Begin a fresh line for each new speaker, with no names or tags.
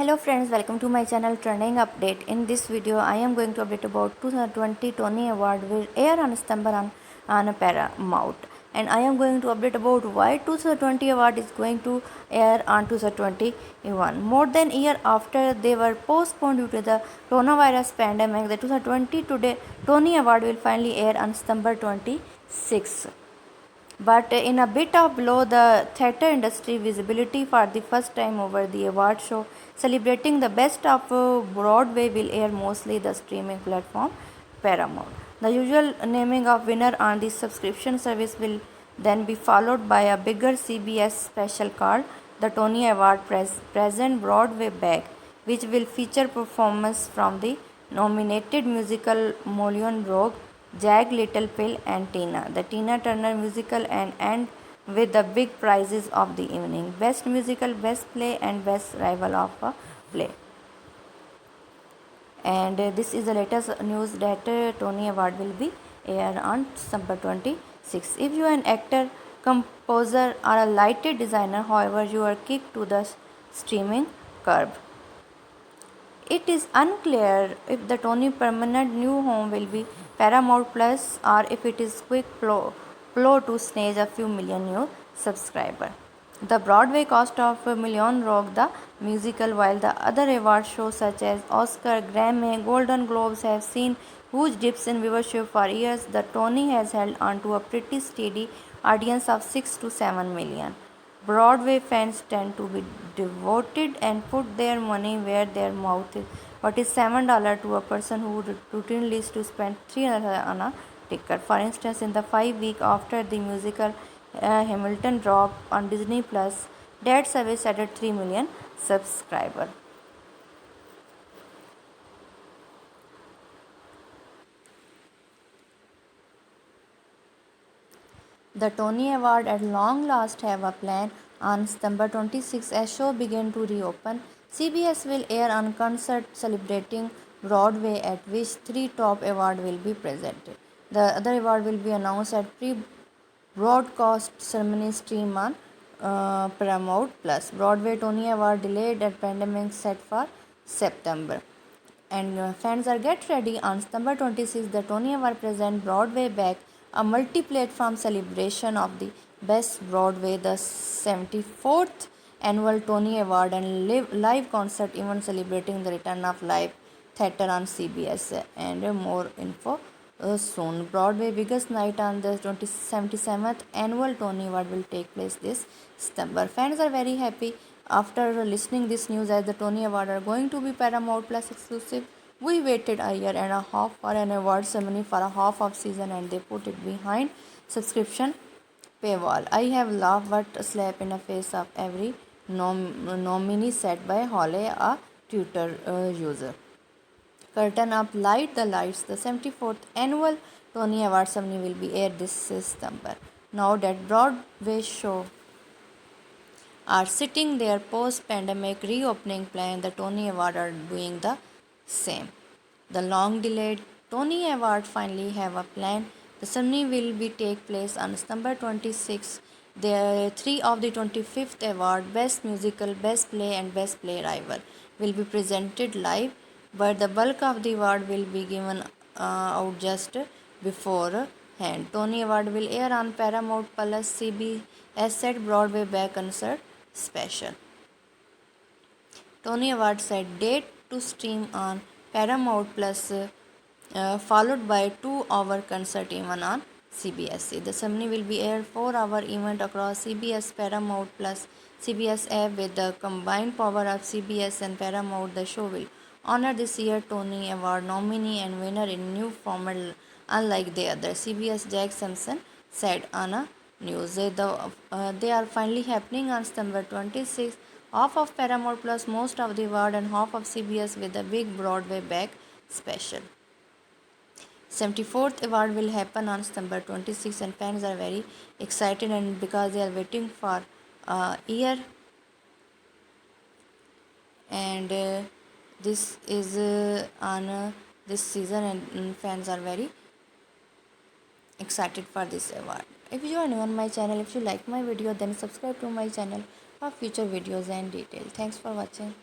Hello friends, welcome to my channel Trending Update. In this video, I am going to update about 2020 Tony Award will air on September on Paramount. And I am going to update about why 2020 award is going to air on 2021. More than a year after they were postponed due to the coronavirus pandemic, the 2020 today Tony Award will finally air on September 26. But in a bit of blow, the theatre industry visibility for the first time over the award show celebrating the best of Broadway will air mostly the streaming platform Paramount. The usual naming of winner on the subscription service will then be followed by a bigger CBS special called the Tony Award Present Broadway Bag, which will feature performances from the nominated musical Moulin Rouge, Jag Little Pill and Tina, the Tina Turner musical, and end with the big prizes of the evening: Best Musical, Best Play and Best Rival of a Play. And this is the latest news that Tony Award will be aired on December 26. If you are an actor, composer or a lighted designer, however, you are kicked to the streaming curb. It is unclear if the Tony permanent new home will be Paramount Plus or if it is quick plow to snatch a few million new subscribers. The Broadway cost of a million rock the musical, while the other award shows such as Oscar, Grammy, Golden Globes have seen huge dips in viewership for years. The Tony has held on to a pretty steady audience of 6 to 7 million. Broadway fans tend to be devoted and put their money where their mouth is. What is $7 to a person who routinely used to spend $300 on a ticket? For instance, in the 5 weeks after the musical Hamilton dropped on Disney Plus, that service added 3 million subscribers. The Tony Award at long last have a plan on September 26 as show begin to reopen. CBS will air a concert celebrating Broadway at which three top awards will be presented. The other award will be announced at pre-broadcast ceremony stream on Paramount Plus. Broadway Tony Award delayed at pandemic set for September. And fans are get ready on September 26th. The Tony Award present Broadway Back, a multi-platform celebration of the best Broadway, the 74th annual Tony Award and live concert event celebrating the return of live theater on CBS. And more info soon. Broadway biggest night on the 77th annual Tony Award will take place this September. Fans are very happy after listening this news as the Tony Award are going to be Paramount Plus exclusive. We waited a year and a half for an award ceremony for a half of season and they put it behind subscription paywall. I have laughed but a slap in the face of every nominee said by Holly, a Twitter user. Curtain up, light the lights. The 74th annual Tony Award ceremony will be aired this September. Now that Broadway show are sitting their post-pandemic reopening plan, the Tony Award are doing the same. The long-delayed Tony Award finally have a plan. The ceremony will be take place on September 26. The three of the 25th award, Best Musical, Best Play and Best Play Rival, will be presented live, but the bulk of the award will be given out just beforehand. Tony Award will air on Paramount Plus CBS set Broadway Back concert special. Tony Award set date to stream on Paramount Plus, followed by 2-hour concert event on CBS. The ceremony will be aired 4-hour event across CBS, Paramount Plus, CBS app with the combined power of CBS and Paramount. The show will honor this year Tony Award nominee and winner in new format, unlike the other. CBS Jack Simpson said on a news. They are finally happening on September 26th. Half of Paramount Plus, most of the award, and half of CBS with a big Broadway back special. 74th award will happen on September 26th and fans are very excited and because they are waiting for a year. And this is on this season and fans are very excited for this award. If you are new on my channel, if you like my video, then subscribe to my channel for future videos and details. Thanks for watching.